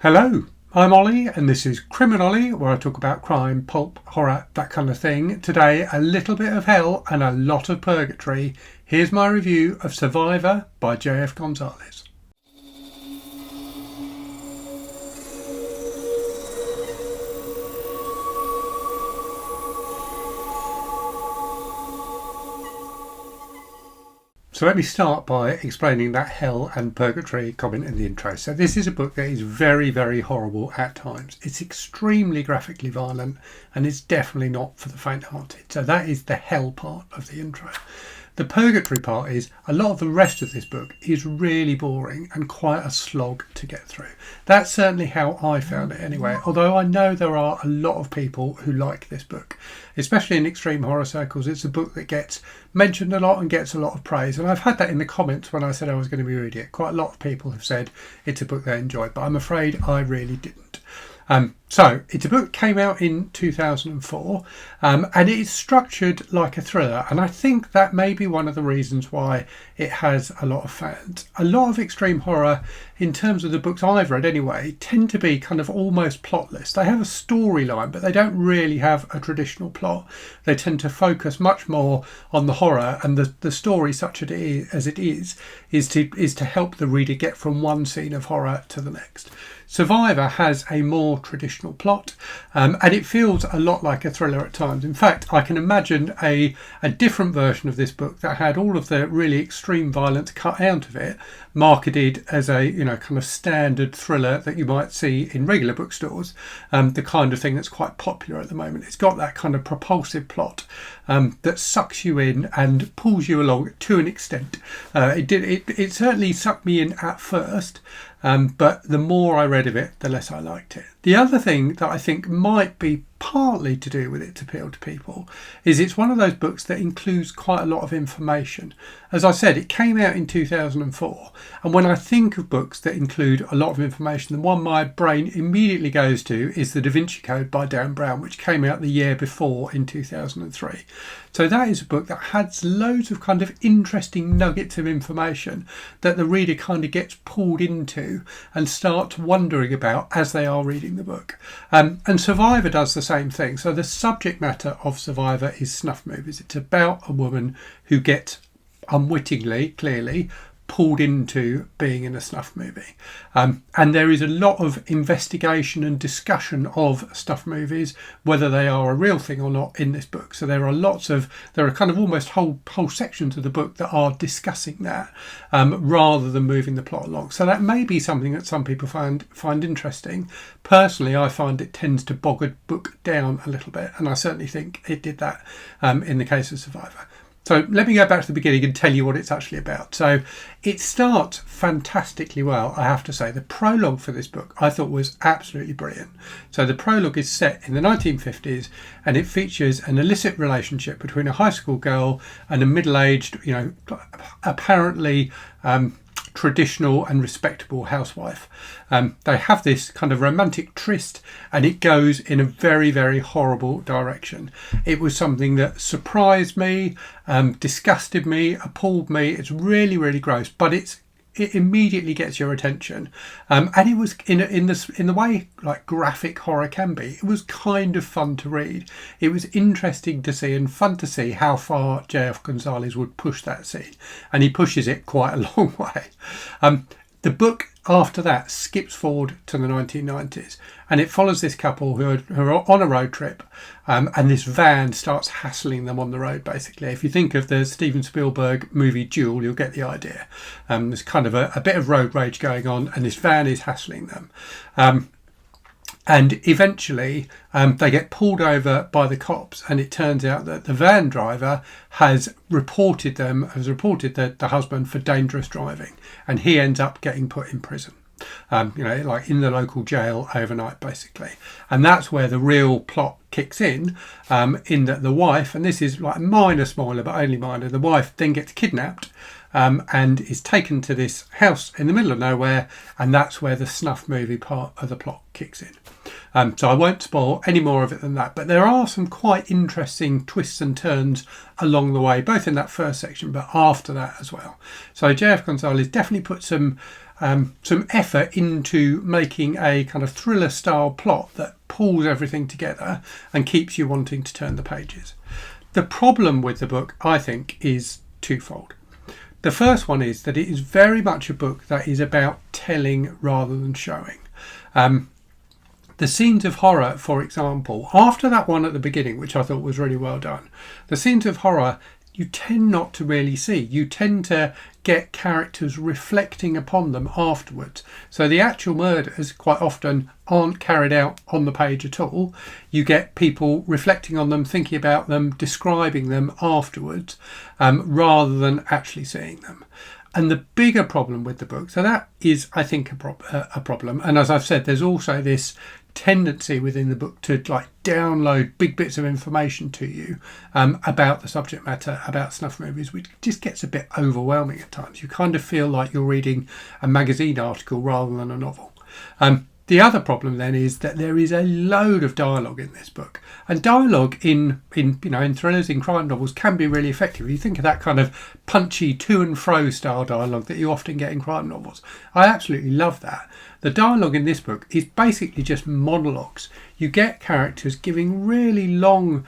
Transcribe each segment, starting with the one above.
Hello, I'm Ollie and this is CriminOlly, where I talk about crime, pulp, horror, that kind of thing. Today, a little bit of hell and a lot of purgatory. Here's my review of Survivor by JF Gonzalez. So let me start by explaining that hell and purgatory comment in the intro. So this is a book that is very, very horrible at times. It's extremely graphically violent and it's definitely not for the faint-hearted. So that is the hell part of the intro. The purgatory part is a lot of the rest of this book is really boring and quite a slog to get through. That's certainly how I found it anyway, although I know there are a lot of people who like this book, especially in extreme horror circles. It's a book that gets mentioned a lot and gets a lot of praise, and I've had that in the comments when I said I was going to be reading it. Quite a lot of people have said it's a book they enjoyed, but I'm afraid I really didn't. So it's a book that came out in 2004 and it is structured like a thriller, and I think that may be one of the reasons why it has a lot of fans. A lot of extreme horror, in terms of the books I've read anyway, tend to be kind of almost plotless. They have a storyline but they don't really have a traditional plot. They tend to focus much more on the horror, and the story, such as it is to help the reader get from one scene of horror to the next. Survivor has a more traditional plot and it feels a lot like a thriller at times. In fact, I can imagine a different version of this book that had all of the really extreme violence cut out of it, marketed as a kind of standard thriller that you might see in regular bookstores, the kind of thing that's quite popular at the moment. It's got that kind of propulsive plot that sucks you in and pulls you along to an extent. It certainly sucked me in at first, but the more I read of it, the less I liked it. The other thing that I think might be partly to do with its appeal to people is it's one of those books that includes quite a lot of information. As I said, it came out in 2004, and when I think of books that include a lot of information, the one my brain immediately goes to is The Da Vinci Code by Dan Brown, which came out the year before in 2003. So that is a book that has loads of kind of interesting nuggets of information that the reader kind of gets pulled into and starts wondering about as they are reading the book. And Survivor does the same thing. So the subject matter of Survivor is snuff movies. It's about a woman who gets unwittingly, clearly, pulled into being in a snuff movie. And there is a lot of investigation and discussion of snuff movies, whether they are a real thing or not, in this book. So there are kind of almost whole sections of the book that are discussing that rather than moving the plot along. So that may be something that some people find interesting. Personally, I find it tends to bog a book down a little bit, and I certainly think it did that in the case of Survivor. So let me go back to the beginning and tell you what it's actually about. So it starts fantastically well, I have to say. The prologue for this book I thought was absolutely brilliant. So the prologue is set in the 1950s and it features an illicit relationship between a high school girl and a middle-aged, apparently traditional and respectable housewife. They have this kind of romantic tryst and it goes in a very, very horrible direction. It was something that surprised me, disgusted me, appalled me. It's really, really gross, but it immediately gets your attention, and it was in the way like graphic horror can be. It was kind of fun to read. It was interesting to see and fun to see how far JF Gonzalez would push that scene, and he pushes it quite a long way. The book after that skips forward to the 1990s and it follows this couple who are on a road trip, and this van starts hassling them on the road, basically. If you think of the Steven Spielberg movie Duel, you'll get the idea. There's kind of a bit of road rage going on and this van is hassling them. And eventually they get pulled over by the cops, and it turns out that the van driver has reported the husband for dangerous driving, and he ends up getting put in prison. Like in the local jail overnight, basically. And that's where the real plot kicks in that the wife, and this is like a minor spoiler, but only minor, the wife then gets kidnapped and is taken to this house in the middle of nowhere, and that's where the snuff movie part of the plot kicks in. So I won't spoil any more of it than that, but there are some quite interesting twists and turns along the way, both in that first section but after that as well. So JF Gonzalez definitely put some some effort into making a kind of thriller style plot that pulls everything together and keeps you wanting to turn the pages. The problem with the book, I think, is twofold. The first one is that it is very much a book that is about telling rather than showing. The scenes of horror, for example, after that one at the beginning, which I thought was really well done, the scenes of horror you tend not to really see. You tend to get characters reflecting upon them afterwards. So the actual murders quite often aren't carried out on the page at all. You get people reflecting on them, thinking about them, describing them afterwards, rather than actually seeing them. And the bigger problem with the book, so that is, I think, a problem. And as I've said, there's also this tendency within the book to like download big bits of information to you about the subject matter, about snuff movies, which just gets a bit overwhelming at times. You kind of feel like you're reading a magazine article rather than a novel. The other problem then is that there is a load of dialogue in this book, and dialogue in thrillers, in crime novels, can be really effective. You think of that kind of punchy to and fro style dialogue that you often get in crime novels. I absolutely love that. The dialogue in this book is basically just monologues. You get characters giving really long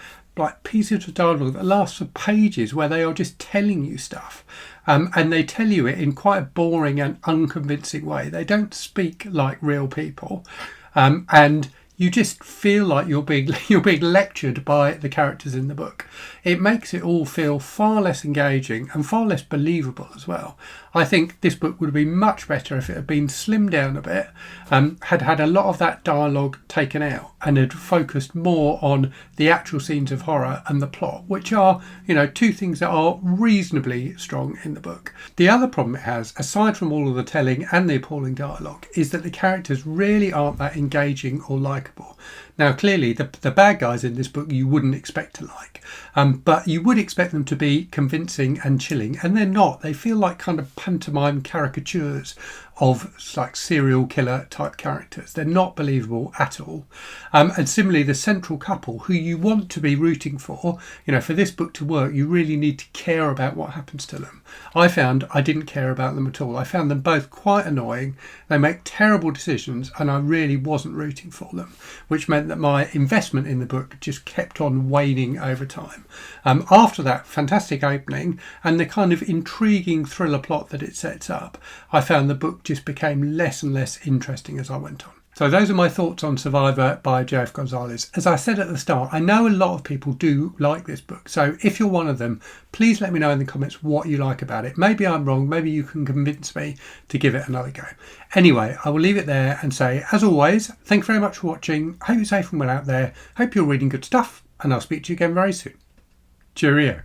pieces of dialogue that last for pages, where they are just telling you stuff. And they tell you it in quite a boring and unconvincing way. They don't speak like real people. And you just feel like you're being lectured by the characters in the book. It makes it all feel far less engaging and far less believable as well. I think this book would have been much better if it had been slimmed down a bit, had a lot of that dialogue taken out, and had focused more on the actual scenes of horror and the plot, which are, two things that are reasonably strong in the book. The other problem it has, aside from all of the telling and the appalling dialogue, is that the characters really aren't that engaging or likeable. Now, clearly, the bad guys in this book you wouldn't expect to like, but you would expect them to be convincing and chilling, and they're not. They feel like kind of pantomime caricatures of like serial killer type characters. They're not believable at all. And similarly, the central couple who you want to be rooting for, for this book to work, you really need to care about what happens to them. I found I didn't care about them at all. I found them both quite annoying. They make terrible decisions, and I really wasn't rooting for them, which meant that my investment in the book just kept on waning over time. After that fantastic opening and the kind of intriguing thriller plot that it sets up, I found the book just became less and less interesting as I went on. So those are my thoughts on Survivor by JF Gonzalez. As I said at the start, I know a lot of people do like this book. So if you're one of them, please let me know in the comments what you like about it. Maybe I'm wrong. Maybe you can convince me to give it another go. Anyway, I will leave it there and say, as always, thank you very much for watching. Hope you're safe and well out there. Hope you're reading good stuff, and I'll speak to you again very soon. Cheerio.